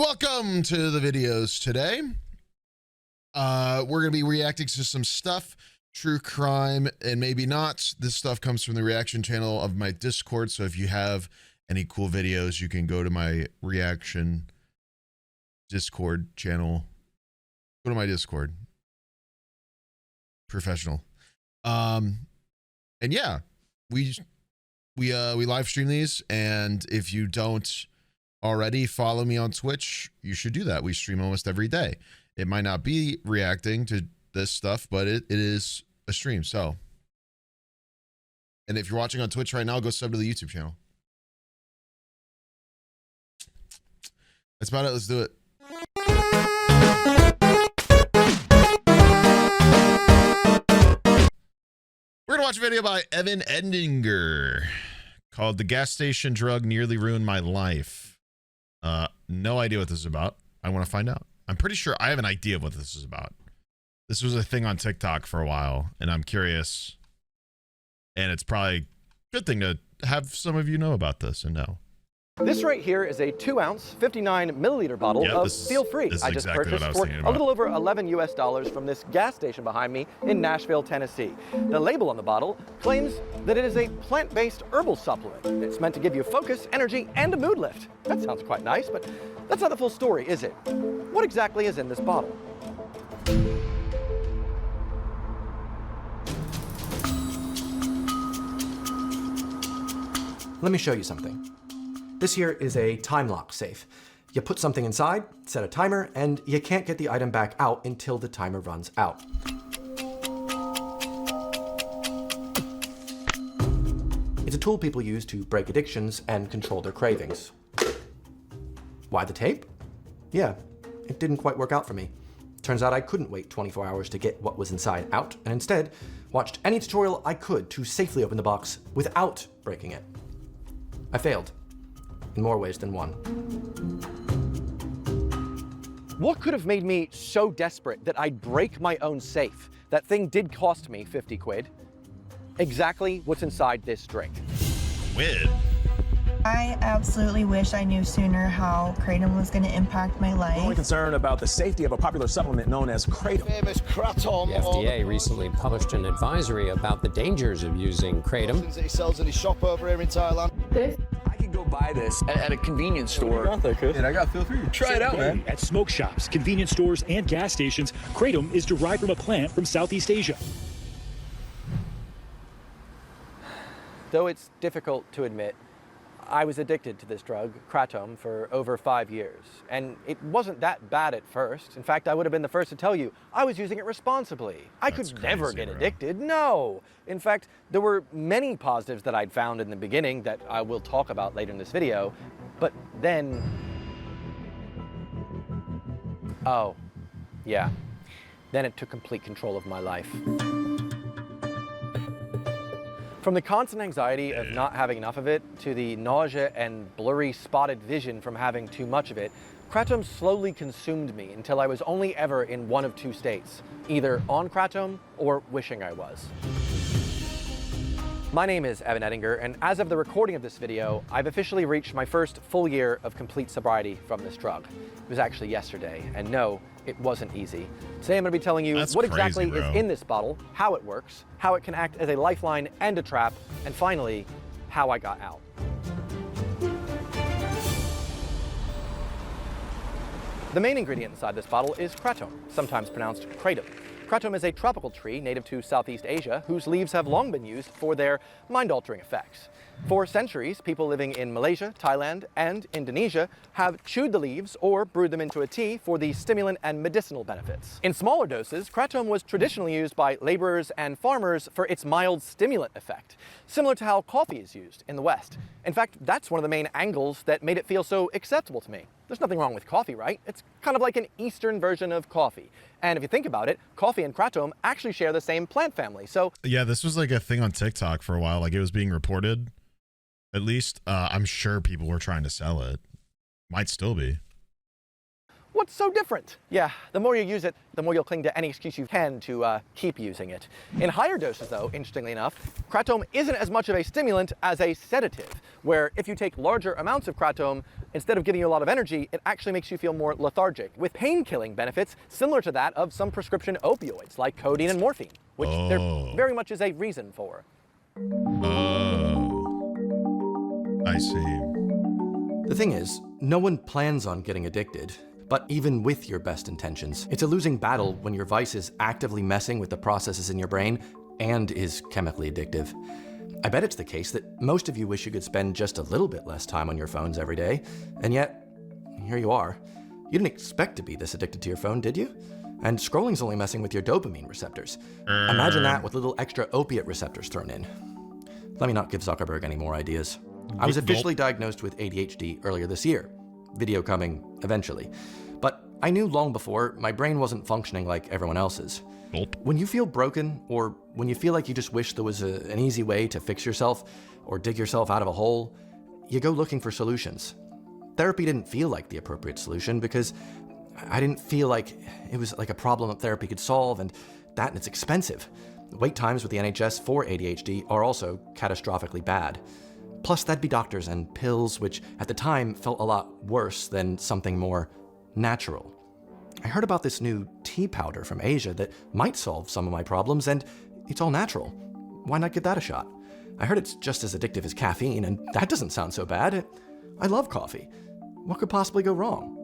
Welcome to the videos today. We're going to be reacting to some stuff, true crime, and maybe not. This stuff comes from the reaction channel of my Discord, so if you have any cool videos, you can go to my reaction Discord channel. Go to my Discord. Professional. And yeah, we live stream these, and if you don't already follow me on Twitch, you should do that. We stream almost every day. It might not be reacting to this stuff, but it is a stream. So, and if you're watching on Twitch right now, go sub to the YouTube channel. That's about it. Let's do it. We're gonna watch a video by Evan Endinger called "The Gas Station Drug Nearly Ruined My Life." No idea what this is about. I want to find out. I'm pretty sure I have an idea of what this is about. This was a thing on TikTok for a while, and I'm curious. And it's probably a good thing to have some of you know about this and know. This right here is a 2-ounce, 59-milliliter bottle of Feel Free. I just purchased for a little over $11 US from this gas station behind me in Nashville, Tennessee. The label on the bottle claims that it is a plant-based herbal supplement. It's meant to give you focus, energy, and a mood lift. That sounds quite nice, but that's not the full story, is it? What exactly is in this bottle? Let me show you something. This here is a time lock safe. You put something inside, set a timer, and you can't get the item back out until the timer runs out. It's a tool people use to break addictions and control their cravings. Why the tape? Yeah, it didn't quite work out for me. Turns out I couldn't wait 24 hours to get what was inside out, and instead watched any tutorial I could to safely open the box without breaking it. I failed. In more ways than one. What could have made me so desperate that I'd break my own safe? That thing did cost me 50 quid. Exactly what's inside this drink. Quid? I absolutely wish I knew sooner how Kratom was going to impact my life. We're only concerned about the safety of a popular supplement known as Kratom. Famous Kratom. The FDA recently published an advisory about the dangers of using Kratom. That he sells in his shop over here in Thailand. I could go buy this At a convenience store. and I got Feel Free. Try it out, man. At smoke shops, convenience stores, and gas stations, Kratom is derived from a plant from Southeast Asia. Though it's difficult to admit, I was addicted to this drug, Kratom, for over 5 years. And it wasn't that bad at first. In fact, I would have been the first to tell you I was using it responsibly. I could never get addicted, no. In fact, there were many positives that I'd found in the beginning that I will talk about later in this video. But then, oh, yeah. Then it took complete control of my life. From the constant anxiety of not having enough of it to the nausea and blurry spotted vision from having too much of it, Kratom slowly consumed me until I was only ever in one of two states, either on Kratom or wishing I was. My name is Evan Endinger, and as of the recording of this video, I've officially reached my first full year of complete sobriety from this drug. It was actually yesterday, and no, it wasn't easy. Today I'm going to be telling you what exactly is in this bottle, how it works, how it can act as a lifeline and a trap, and finally, how I got out. The main ingredient inside this bottle is Kratom, sometimes pronounced Kratom. Kratom is a tropical tree native to Southeast Asia whose leaves have long been used for their mind-altering effects. For centuries, people living in Malaysia, Thailand, and Indonesia have chewed the leaves or brewed them into a tea for the stimulant and medicinal benefits. In smaller doses, Kratom was traditionally used by laborers and farmers for its mild stimulant effect, similar to how coffee is used in the West. In fact, that's one of the main angles that made it feel so acceptable to me. There's nothing wrong with coffee, right? It's kind of like an Eastern version of coffee. And if you think about it, coffee and Kratom actually share the same plant family, so... Yeah, this was like a thing on TikTok for a while. Like, it was being reported. At least, I'm sure people were trying to sell it. Might still be. What What's so different? Yeah, the more you use it, the more you'll cling to any excuse you can to keep using it. In higher doses though, interestingly enough, Kratom isn't as much of a stimulant as a sedative, where if you take larger amounts of Kratom, instead of giving you a lot of energy, it actually makes you feel more lethargic, with pain-killing benefits similar to that of some prescription opioids like codeine and morphine, which there very much is a reason for. Oh, I see. The thing is, no one plans on getting addicted. But even with your best intentions, it's a losing battle when your vice is actively messing with the processes in your brain and is chemically addictive. I bet it's the case that most of you wish you could spend just a little bit less time on your phones every day, and yet, here you are. You didn't expect to be this addicted to your phone, did you? And scrolling's only messing with your dopamine receptors. Imagine that with little extra opiate receptors thrown in. Let me not give Zuckerberg any more ideas. I was officially diagnosed with ADHD earlier this year. Video coming eventually. But I knew long before my brain wasn't functioning like everyone else's. When you feel broken, or when you feel like you just wish there was an easy way to fix yourself or dig yourself out of a hole, you go looking for solutions. Therapy didn't feel like the appropriate solution because I didn't feel like it was like a problem that therapy could solve, and it's expensive. Wait times with the NHS for ADHD are also catastrophically bad. Plus, that'd be doctors and pills, which at the time felt a lot worse than something more natural. I heard about this new tea powder from Asia that might solve some of my problems, and it's all natural. Why not give that a shot? I heard it's just as addictive as caffeine, and that doesn't sound so bad. I love coffee. What could possibly go wrong?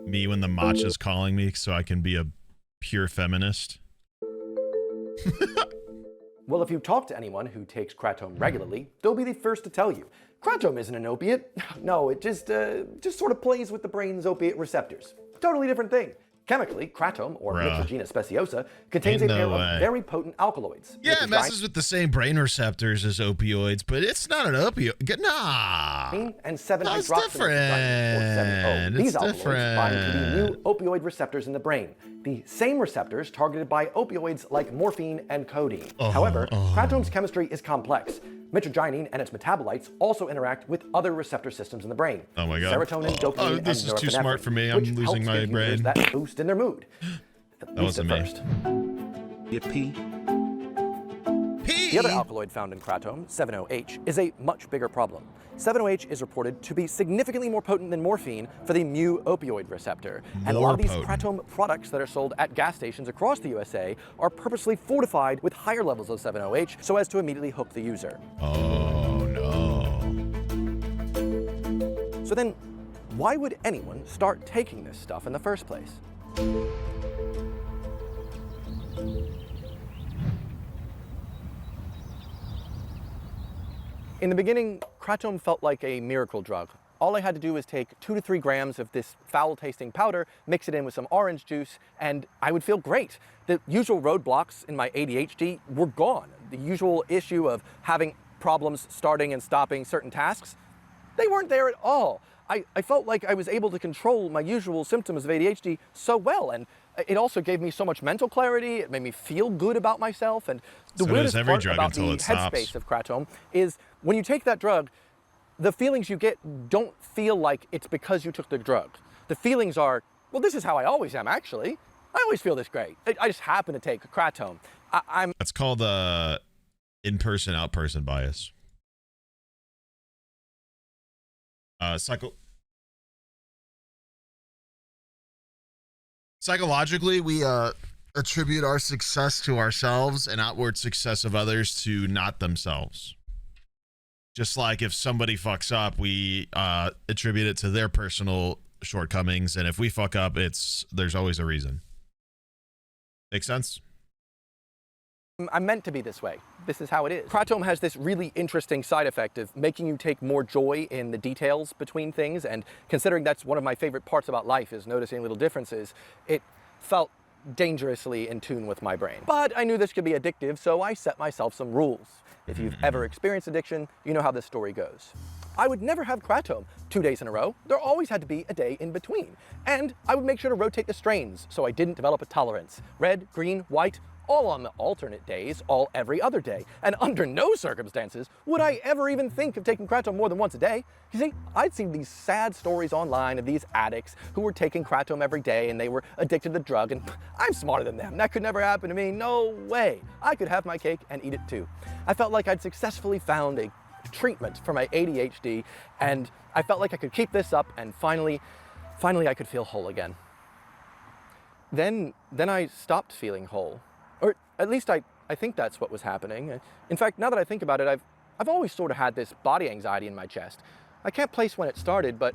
Me when the matcha's calling me so I can be a pure feminist. Well, if you talk to anyone who takes Kratom regularly, they'll be the first to tell you, Kratom isn't an opiate. No, it just sort of plays with the brain's opiate receptors. Totally different thing. Chemically, Kratom, or Nitrogena speciosa, contains a pair of very potent alkaloids. Yeah, it messes with the same brain receptors as opioids, but it's not an opioid. Nah. And 7-hydroxynate different. These alkaloids bind to the new opioid receptors in the brain, the same receptors targeted by opioids like morphine and codeine. However, Kratom's chemistry is complex. Mitragynine and its metabolites also interact with other receptor systems in the brain. Oh my god. Serotonin, dopamine, this and is too smart for me. I'm losing my brain. That boost in their mood. That wasn't me. The other alkaloid found in Kratom, 7-OH, is a much bigger problem. 7-OH is reported to be significantly more potent than morphine for the mu opioid receptor. And a lot of these Kratom products that are sold at gas stations across the USA are purposely fortified with higher levels of 7-OH so as to immediately hook the user. Oh no. So then, why would anyone start taking this stuff in the first place? In the beginning, Kratom felt like a miracle drug. All I had to do was take 2 to 3 grams of this foul-tasting powder, mix it in with some orange juice, and I would feel great. The usual roadblocks in my ADHD were gone. The usual issue of having problems starting and stopping certain tasks, they weren't there at all. I felt like I was able to control my usual symptoms of ADHD so well, and it also gave me so much mental clarity. It made me feel good about myself, and the weirdest part about the headspace of Kratom is when you take that drug, the feelings you get don't feel like it's because you took the drug. The feelings are, well, this is how I always am, actually. I always feel this great. I just happen to take Kratom. That's called in-person, out-person bias. Psychologically, we attribute our success to ourselves and outward success of others to not themselves. Just like if somebody fucks up, we attribute it to their personal shortcomings, and if we fuck up, there's always a reason. Make sense? I'm meant to be this way. This is how it is. Kratom has this really interesting side effect of making you take more joy in the details between things, and considering that's one of my favorite parts about life is noticing little differences, it felt dangerously in tune with my brain. But I knew this could be addictive, so I set myself some rules. If you've ever experienced addiction, you know how this story goes. I would never have Kratom 2 days in a row. There always had to be a day in between. And I would make sure to rotate the strains so I didn't develop a tolerance. Red, green, white, all on the alternate days, all every other day. And under no circumstances would I ever even think of taking Kratom more than once a day. You see, I'd seen these sad stories online of these addicts who were taking Kratom every day and they were addicted to the drug, and I'm smarter than them. That could never happen to me. No way. I could have my cake and eat it too. I felt like I'd successfully found a treatment for my ADHD, and I felt like I could keep this up, and finally I could feel whole again. Then I stopped feeling whole. Or at least I think that's what was happening. In fact, now that I think about it, I've always sort of had this body anxiety in my chest. I can't place when it started, but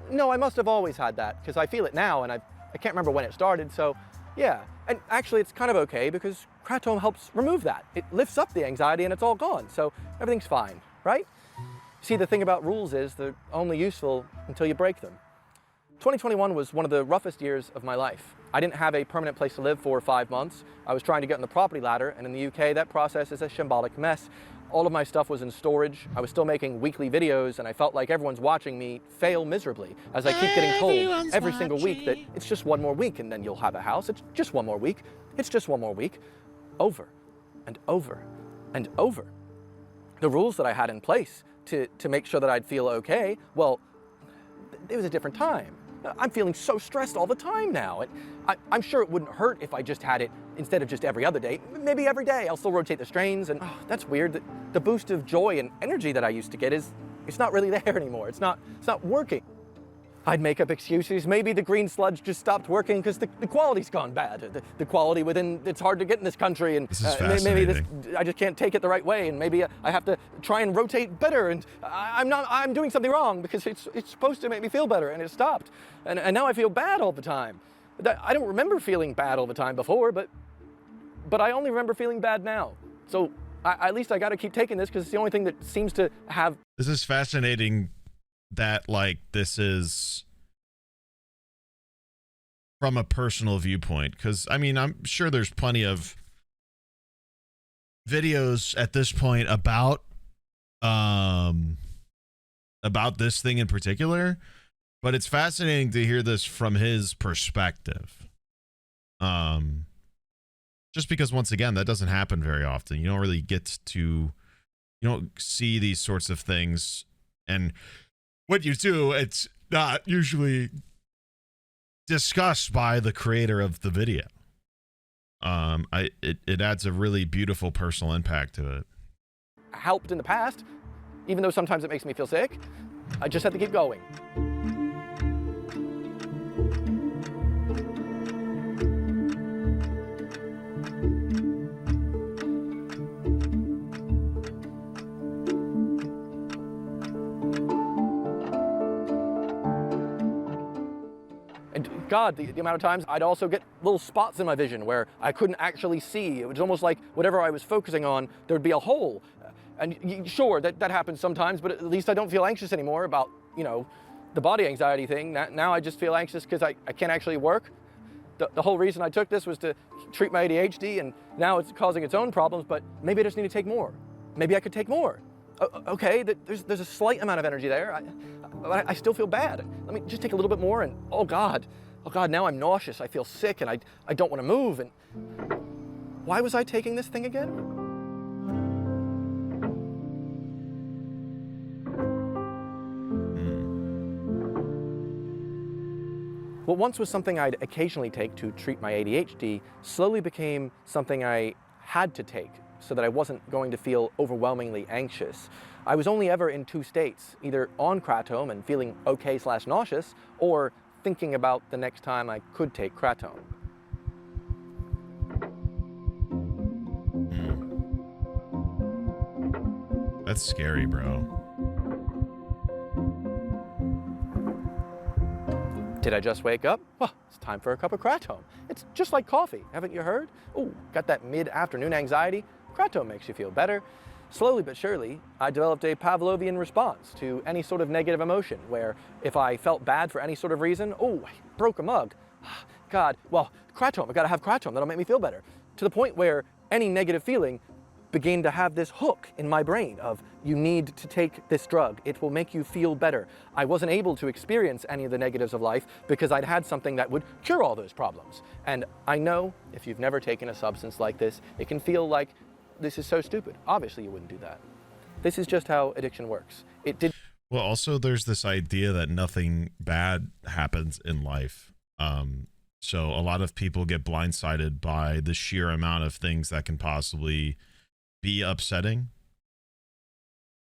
no, I must have always had that, because I feel it now, and I can't remember when it started, so yeah. And actually, it's kind of okay, because Kratom helps remove that. It lifts up the anxiety, and it's all gone, so everything's fine, right? See, the thing about rules is they're only useful until you break them. 2021 was one of the roughest years of my life. I didn't have a permanent place to live for 5 months. I was trying to get on the property ladder, and in the UK, that process is a shambolic mess. All of my stuff was in storage. I was still making weekly videos, and I felt like everyone's watching me fail miserably, as I keep getting told every single week that it's just one more week and then you'll have a house. It's just one more week. It's just one more week. Over and over and over. The rules that I had in place to make sure that I'd feel okay, well, it was a different time. I'm feeling so stressed all the time now. I'm sure it wouldn't hurt if I just had it instead of just every other day. Maybe every day. I'll still rotate the strains, and that's weird. The boost of joy and energy that I used to get it's not really there anymore. It's not working. I'd make up excuses. Maybe the green sludge just stopped working because the quality's gone bad. The quality within, it's hard to get in this country, and This is fascinating. I just can't take it the right way, and maybe I have to try and rotate better, and I'm doing something wrong because it's supposed to make me feel better, and it stopped. And now I feel bad all the time. I don't remember feeling bad all the time before, but I only remember feeling bad now. So at least I got to keep taking this because it's the only thing that seems to have. This is fascinating that, like, this is from a personal viewpoint, because I mean, I'm sure there's plenty of videos at this point about this thing in particular, but it's fascinating to hear this from his perspective. Just because, once again, that doesn't happen very often. You don't really get to, you don't see these sorts of things, and what you do, it's not usually discussed by the creator of the video. It adds a really beautiful personal impact to it. Helped in the past, even though sometimes it makes me feel sick. I just have to keep going. God, the amount of times I'd also get little spots in my vision where I couldn't actually see. It was almost like whatever I was focusing on, there'd be a hole. And sure, that happens sometimes, but at least I don't feel anxious anymore about, the body anxiety thing. Now I just feel anxious because I can't actually work. The whole reason I took this was to treat my ADHD, and now it's causing its own problems, but maybe I just need to take more. Maybe I could take more. Okay, there's a slight amount of energy there. I still feel bad. Let me just take a little bit more, and oh God, now I'm nauseous. I feel sick, and I don't want to move. And why was I taking this thing again? What once was something I'd occasionally take to treat my ADHD slowly became something I had to take so that I wasn't going to feel overwhelmingly anxious. I was only ever in two states, either on Kratom and feeling okay/nauseous, or thinking about the next time I could take Kratom. That's scary, bro. Did I just wake up? Well, it's time for a cup of Kratom. It's just like coffee, haven't you heard? Oh, got that mid-afternoon anxiety? Kratom makes you feel better. Slowly but surely, I developed a Pavlovian response to any sort of negative emotion, where if I felt bad for any sort of reason, oh, I broke a mug. God, well, Kratom, I gotta have Kratom, that'll make me feel better. To the point where any negative feeling began to have this hook in my brain of, you need to take this drug. It will make you feel better. I wasn't able to experience any of the negatives of life because I'd had something that would cure all those problems. And I know if you've never taken a substance like this, it can feel like this is so stupid. Obviously you wouldn't do that. This is just how addiction works. It did. Well, also there's this idea that nothing bad happens in life. So a lot of people get blindsided by the sheer amount of things that can possibly be upsetting,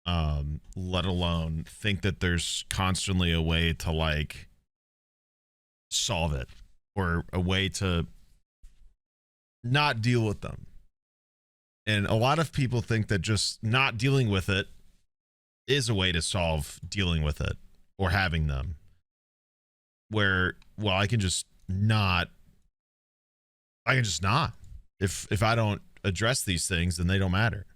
let alone think that there's constantly a way to like solve it or a way to not deal with them. And a lot of people think that just not dealing with it is a way to solve dealing with it or having them. Where, well, I can just not. If I don't address these things, then they don't matter.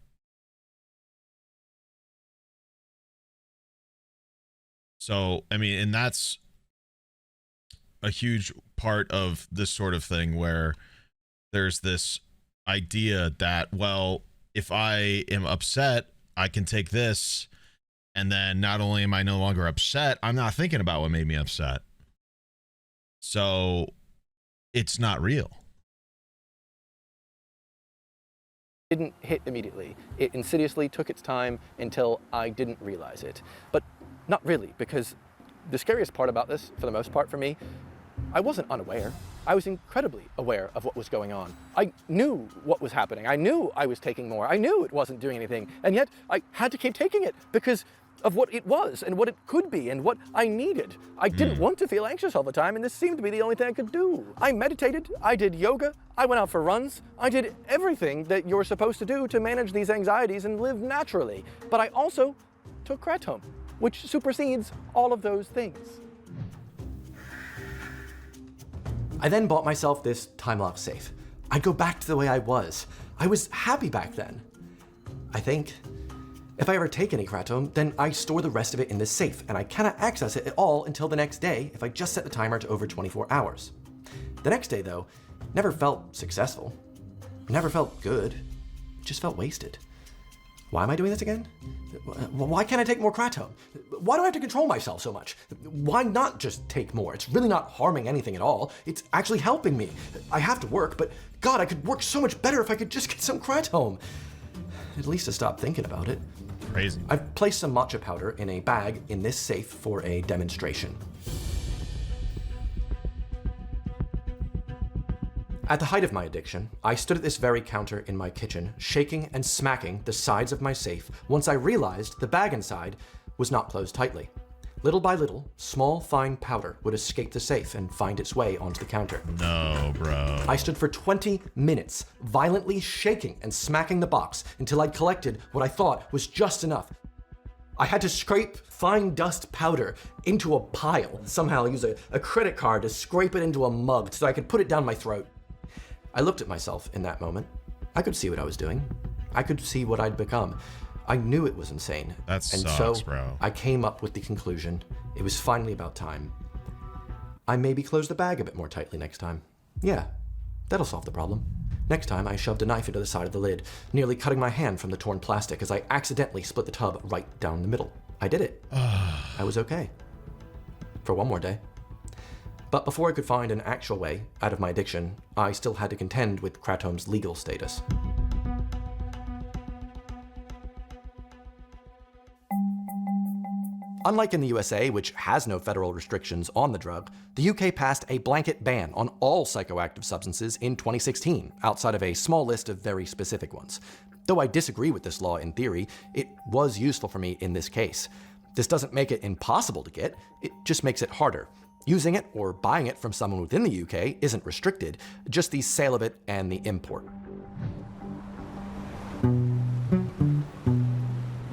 So, I mean, and that's a huge part of this sort of thing where there's this idea that, well, if I am upset, I can take this, and then not only am I no longer upset, I'm not thinking about what made me upset. So it's not real. Didn't hit immediately. It insidiously took its time until I didn't realize it. But not really, because the scariest part about this, for the most part for me, I wasn't unaware. I was incredibly aware of what was going on. I knew what was happening. I knew I was taking more. I knew it wasn't doing anything. And yet I had to keep taking it because of what it was and what it could be and what I needed. I didn't want to feel anxious all the time, and this seemed to be the only thing I could do. I meditated, I did yoga, I went out for runs, I did everything that you're supposed to do to manage these anxieties and live naturally. But I also took Kratom, which supersedes all of those things. I then bought myself this time-lock safe. I'd go back to the way I was. I was happy back then. I think. If I ever take any Kratom, then I store the rest of it in this safe, and I cannot access it at all until the next day if I just set the timer to over 24 hours. The next day, though, never felt successful. Never felt good. Just felt wasted. Why am I doing this again? Why can't I take more Kratom? Why do I have to control myself so much? Why not just take more? It's really not harming anything at all. It's actually helping me. I have to work, but God, I could work so much better if I could just get some Kratom. At least to stop thinking about it. Crazy. I've placed some matcha powder in a bag in this safe for a demonstration. At the height of my addiction, I stood at this very counter in my kitchen, shaking and smacking the sides of my safe once I realized the bag inside was not closed tightly. Little by little, small, fine powder would escape the safe and find its way onto the counter. No, bro. I stood for 20 minutes, violently shaking and smacking the box until I'd collected what I thought was just enough. I had to scrape fine dust powder into a pile, somehow use a credit card to scrape it into a mug so I could put it down my throat. I looked at myself in that moment. I could see what I was doing. I could see what I'd become. I knew it was insane. That sucks, bro. I came up with the conclusion. It was finally about time. I maybe close the bag a bit more tightly next time. Yeah, that'll solve the problem. Next time, I shoved a knife into the side of the lid, nearly cutting my hand from the torn plastic as I accidentally split the tub right down the middle. I did it. I was okay. For one more day. But before I could find an actual way out of my addiction, I still had to contend with Kratom's legal status. Unlike in the USA, which has no federal restrictions on the drug, the UK passed a blanket ban on all psychoactive substances in 2016, outside of a small list of very specific ones. Though I disagree with this law in theory, it was useful for me in this case. This doesn't make it impossible to get, it just makes it harder. Using it or buying it from someone within the UK isn't restricted, just the sale of it and the import.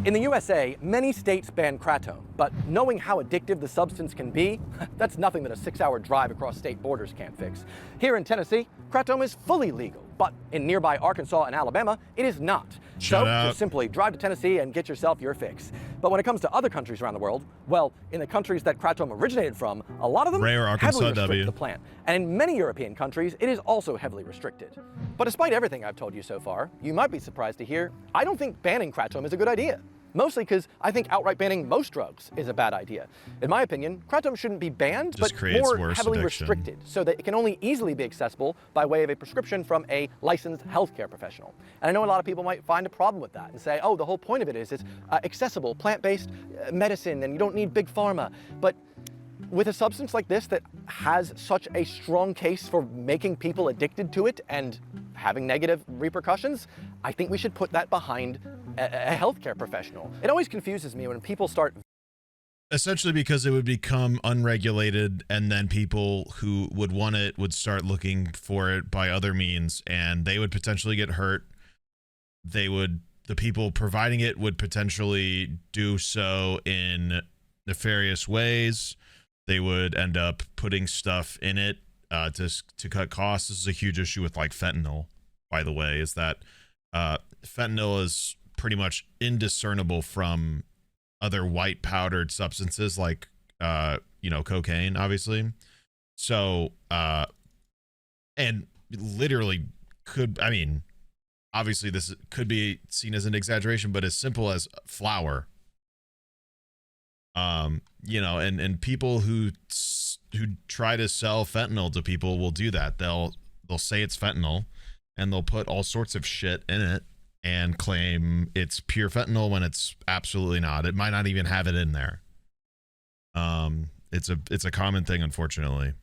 In the USA, many states ban Kratom, but knowing how addictive the substance can be, that's nothing that a 6-hour drive across state borders can't fix. Here in Tennessee, Kratom is fully legal, but in nearby Arkansas and Alabama, it is not. Shut up. Just simply drive to Tennessee and get yourself your fix. But when it comes to other countries around the world, well, in the countries that kratom originated from, a lot of them Rare Arkansas heavily restrict W. the plant. And in many European countries, it is also heavily restricted. But despite everything I've told you so far, you might be surprised to hear I don't think banning kratom is a good idea. Mostly because I think outright banning most drugs is a bad idea. In my opinion, kratom shouldn't be banned, Just but creates more worse heavily addiction. restricted, so that it can only easily be accessible by way of a prescription from a licensed healthcare professional. And I know a lot of people might find a problem with that and say, oh, the whole point of it is it's accessible, plant-based medicine, and you don't need big pharma. But with a substance like this that has such a strong case for making people addicted to it and having negative repercussions, I think we should put that behind a healthcare professional. It always confuses me when people start... Essentially because it would become unregulated, and then people who would want it would start looking for it by other means, and they would potentially get hurt. The people providing it would potentially do so in nefarious ways. They would end up putting stuff in it to cut costs. This is a huge issue with like fentanyl, by the way, is that fentanyl is pretty much indiscernible from other white powdered substances like cocaine, obviously. So and literally obviously this could be seen as an exaggeration, but as simple as flour. And people who try to sell fentanyl to people will do that. They'll say it's fentanyl, and they'll put all sorts of shit in it and claim it's pure fentanyl when it's absolutely not. It might not even have it in there. It's a common thing, unfortunately.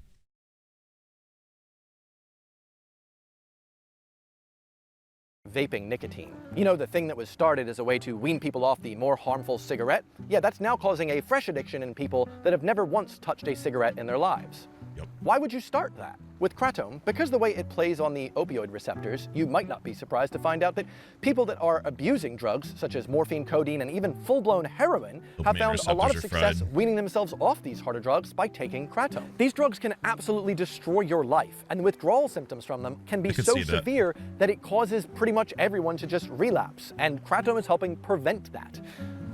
Vaping nicotine. You know, the thing that was started as a way to wean people off the more harmful cigarette? Yeah, that's now causing a fresh addiction in people that have never once touched a cigarette in their lives. Yep. Why would you start that? With kratom, because the way it plays on the opioid receptors, you might not be surprised to find out that people that are abusing drugs, such as morphine, codeine, and even full-blown heroin, have found a lot of success weaning themselves off these harder drugs by taking kratom. These drugs can absolutely destroy your life, and the withdrawal symptoms from them can be so severe that it causes pretty much everyone to just relapse, and kratom is helping prevent that.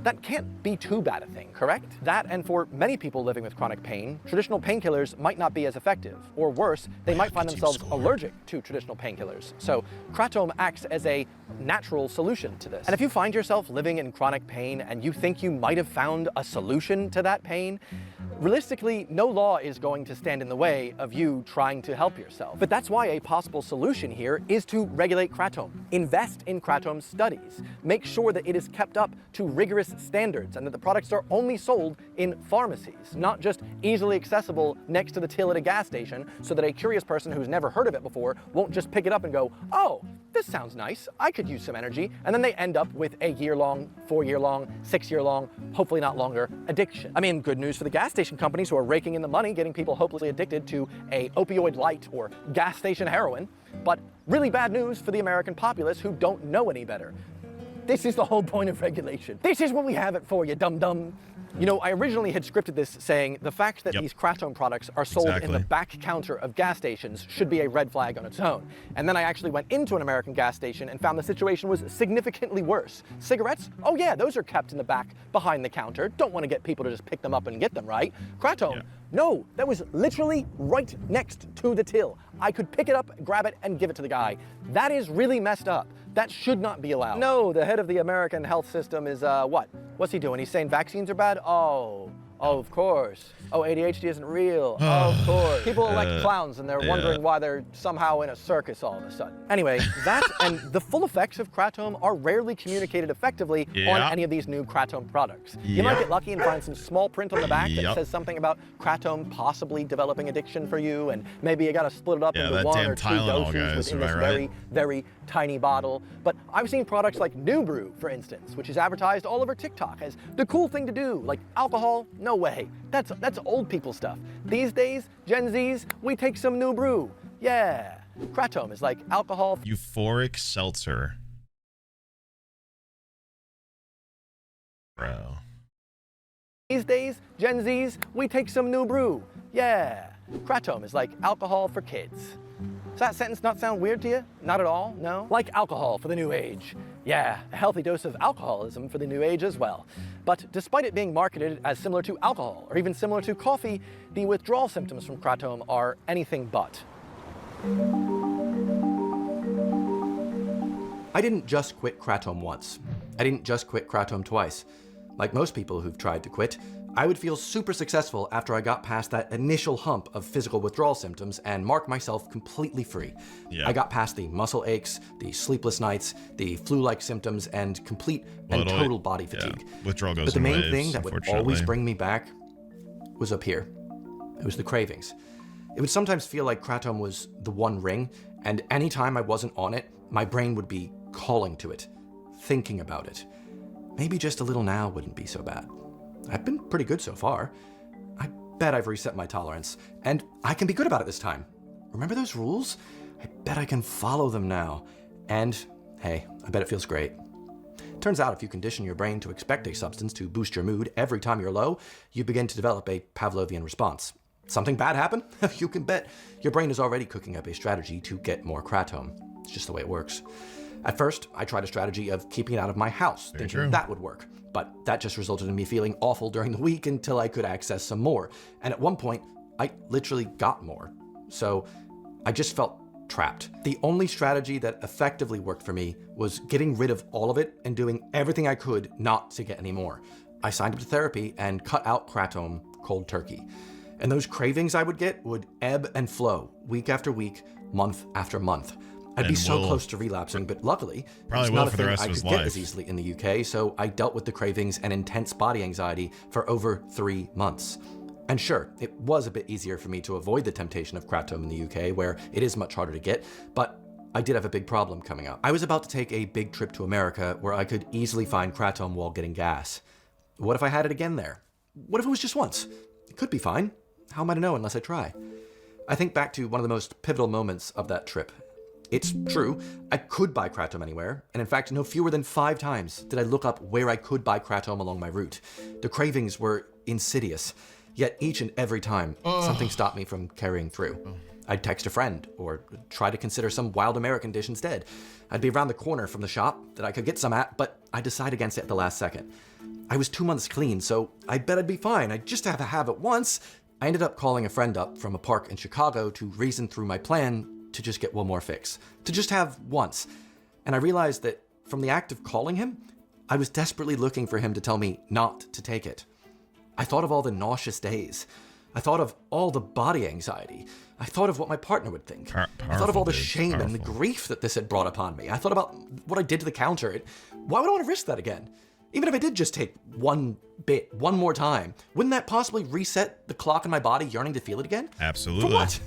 That can't be too bad a thing, correct? That, and for many people living with chronic pain, traditional painkillers might not be as effective. Or worse, they might find themselves allergic to traditional painkillers. So kratom acts as a natural solution to this. And if you find yourself living in chronic pain and you think you might have found a solution to that pain, realistically, no law is going to stand in the way of you trying to help yourself. But that's why a possible solution here is to regulate kratom. Invest in kratom studies. Make sure that it is kept up to rigorous standards and that the products are only sold in pharmacies, not just easily accessible next to the till at a gas station, so that a curious person who's never heard of it before won't just pick it up and go, oh, this sounds nice, I could use some energy, and then they end up with a year-long, 4-year-long, 6-year-long, hopefully not longer, addiction. I mean, good news for the gas station companies who are raking in the money, getting people hopelessly addicted to a opioid light or gas station heroin, but really bad news for the American populace who don't know any better. This is the whole point of regulation. This is what we have it for, you dum-dum. You know, I originally had scripted this saying the fact that these kratom products are sold in the back counter of gas stations should be a red flag on its own. And then I actually went into an American gas station and found the situation was significantly worse. Cigarettes? Oh yeah, those are kept in the back behind the counter. Don't want to get people to just pick them up and get them, right? Kratom? No, that was literally right next to the till. I could pick it up, grab it, and give it to the guy. That is really messed up. That should not be allowed. No, the head of the American health system is, what? What's he doing? He's saying vaccines are bad? Oh, of course. Oh, ADHD isn't real. Of course. People are like clowns and they're wondering why they're somehow in a circus all of a sudden. Anyway, that and the full effects of kratom are rarely communicated effectively on any of these new kratom products. You might get lucky and find some small print on the back that says something about kratom possibly developing addiction for you, and maybe you gotta split it up into 1 or 2 doses within this very, very tiny bottle. But I've seen products like New Brew, for instance, which is advertised all over TikTok as the cool thing to do, like alcohol. No way. That's old people stuff. These days, Gen Zs, we take some New Brew. Yeah. Kratom is like alcohol. Euphoric seltzer. Bro. These days, Gen Zs, we take some New Brew. Yeah. Kratom is like alcohol for kids. Does that sentence not sound weird to you? Not at all, no? Like alcohol for the new age. Yeah, a healthy dose of alcoholism for the new age as well. But despite it being marketed as similar to alcohol, or even similar to coffee, the withdrawal symptoms from Kratom are anything but. I didn't just quit Kratom once. I didn't just quit Kratom twice. Like most people who've tried to quit, I would feel super successful after I got past that initial hump of physical withdrawal symptoms and mark myself completely free. Yeah. I got past the muscle aches, the sleepless nights, the flu-like symptoms, and complete and total body fatigue. Yeah. Withdrawal goes But the in main waves, thing that would always bring me back was up here. It was the cravings. It would sometimes feel like Kratom was the one ring, and anytime I wasn't on it, my brain would be calling to it, thinking about it. Maybe just a little now wouldn't be so bad. I've been pretty good so far. I bet I've reset my tolerance, and I can be good about it this time. Remember those rules? I bet I can follow them now. And hey, I bet it feels great. Turns out if you condition your brain to expect a substance to boost your mood every time you're low, you begin to develop a Pavlovian response. Something bad happen? You can bet your brain is already cooking up a strategy to get more Kratom. It's just the way it works. At first, I tried a strategy of keeping it out of my house, thinking that would work. But that just resulted in me feeling awful during the week until I could access some more. And at one point, I literally got more. So I just felt trapped. The only strategy that effectively worked for me was getting rid of all of it and doing everything I could not to get any more. I signed up to therapy and cut out Kratom cold turkey. And those cravings I would get would ebb and flow week after week, month after month. I'd be so close to relapsing, but luckily, it's not a thing I could get as easily in the UK, so I dealt with the cravings and intense body anxiety for over 3 months. And sure, it was a bit easier for me to avoid the temptation of Kratom in the UK, where it is much harder to get, but I did have a big problem coming up. I was about to take a big trip to America where I could easily find Kratom while getting gas. What if I had it again there? What if it was just once? It could be fine. How am I to know unless I try? I think back to one of the most pivotal moments of that trip. It's true, I could buy Kratom anywhere, and in fact, no fewer than 5 times did I look up where I could buy Kratom along my route. The cravings were insidious, yet each and every time, something stopped me from carrying through. I'd text a friend, or try to consider some wild American dish instead. I'd be around the corner from the shop that I could get some at, but I'd decide against it at the last second. I was 2 months clean, so I bet I'd be fine. I'd just have to have it once. I ended up calling a friend up from a park in Chicago to reason through my plan to just get one more fix, to just have once. And I realized that from the act of calling him, I was desperately looking for him to tell me not to take it. I thought of all the nauseous days. I thought of all the body anxiety. I thought of what my partner would think. I thought of all the shame and the grief that this had brought upon me. I thought about what I did to the counter. Why would I want to risk that again? Even if I did just take one bit, one more time, wouldn't that possibly reset the clock in my body yearning to feel it again? Absolutely. For what?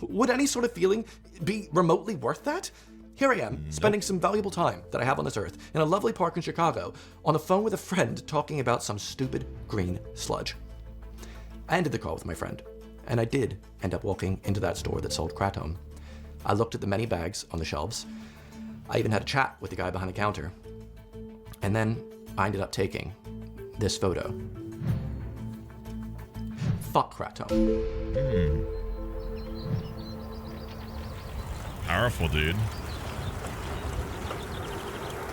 Would any sort of feeling be remotely worth that? Here I am, spending some valuable time that I have on this earth in a lovely park in Chicago on the phone with a friend talking about some stupid green sludge. I ended the call with my friend, and I did end up walking into that store that sold Kratom. I looked at the many bags on the shelves. I even had a chat with the guy behind the counter. And then I ended up taking this photo. Fuck Kratom. Powerful, dude.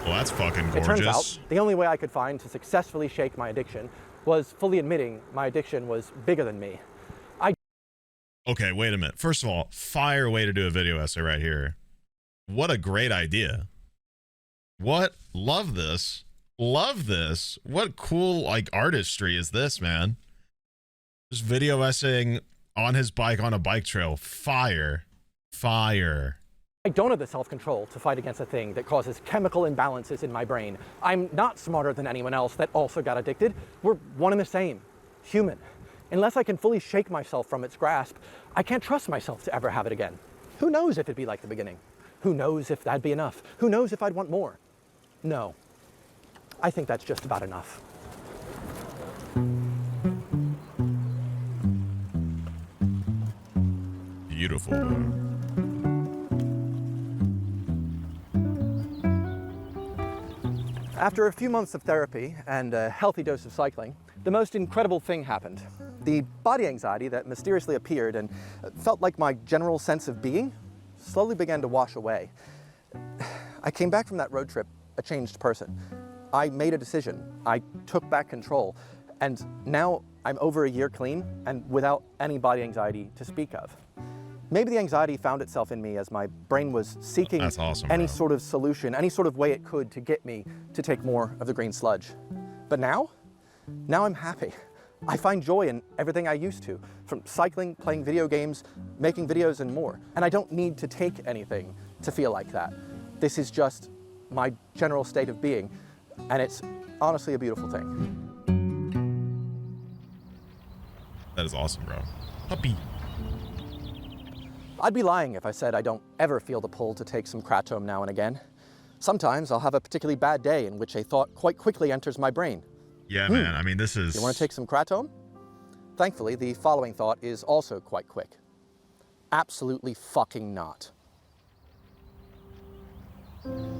Well, that's fucking gorgeous. It turns out the only way I could find to successfully shake my addiction was fully admitting my addiction was bigger than me. Okay, wait a minute. First of all, fire way to do a video essay right here. What a great idea. What? Love this. Love this. What cool, like, artistry is this, man? Just video essaying on his bike on a bike trail. Fire. Fire. I don't have the self-control to fight against a thing that causes chemical imbalances in my brain. I'm not smarter than anyone else that also got addicted. We're one and the same. Human. Unless I can fully shake myself from its grasp, I can't trust myself to ever have it again. Who knows if it'd be like the beginning? Who knows if that'd be enough? Who knows if I'd want more? No. I think that's just about enough. Beautiful. After a few months of therapy and a healthy dose of cycling, the most incredible thing happened. The body anxiety that mysteriously appeared and felt like my general sense of being slowly began to wash away. I came back from that road trip a changed person. I made a decision. I took back control. And now I'm over a year clean and without any body anxiety to speak of. Maybe the anxiety found itself in me as my brain was seeking any sort of solution, any sort of way it could to get me to take more of the green sludge. But now I'm happy. I find joy in everything I used to, from cycling, playing video games, making videos, and more. And I don't need to take anything to feel like that. This is just my general state of being, and it's honestly a beautiful thing. That is awesome, bro. Puppy. I'd be lying if I said I don't ever feel the pull to take some Kratom now and again. Sometimes I'll have a particularly bad day in which a thought quite quickly enters my brain. Yeah, man. I mean, this is... You want to take some Kratom? Thankfully, the following thought is also quite quick. Absolutely fucking not.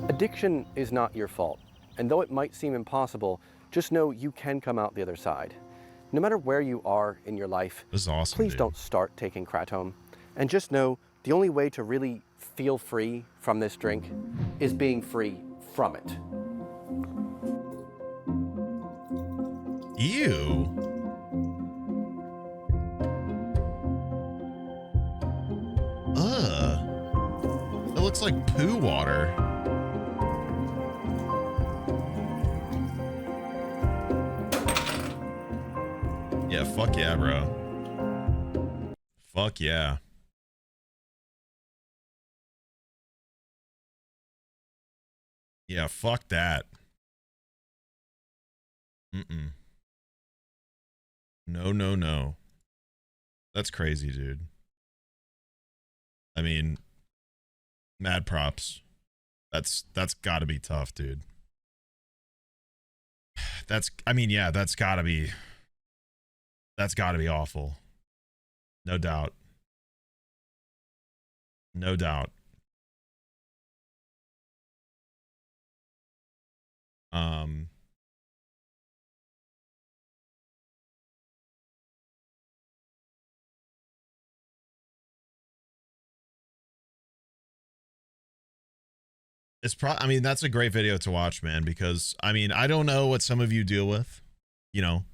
Addiction is not your fault. And though it might seem impossible, just know you can come out the other side. No matter where you are in your life, this is awesome, please dude. don't start taking Kratom. And just know the only way to really feel free from this drink is being free from it. Ew. Ugh. It looks like poo water. Yeah, fuck yeah, bro. Fuck yeah. Yeah, fuck that. Mm-mm. No, no, no. That's crazy, dude. I mean, mad props. That's gotta be tough, dude. I mean, yeah, that's gotta be awful. No doubt. No doubt. I mean, that's a great video to watch, man, because I mean, I don't know what some of you deal with, you know.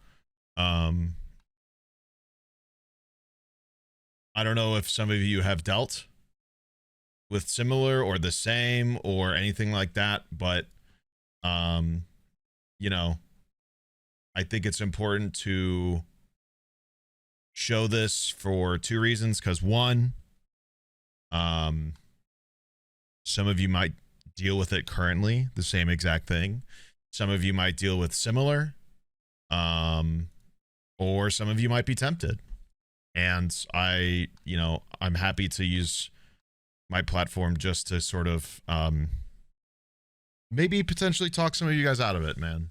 I don't know if some of you have dealt with similar or the same or anything like that, but you know, I think it's important to show this for two reasons. Because one, some of you might deal with it currently, the same exact thing. Some of you might deal with similar, or some of you might be tempted. And I'm happy to use my platform just to sort of maybe potentially talk some of you guys out of it, man.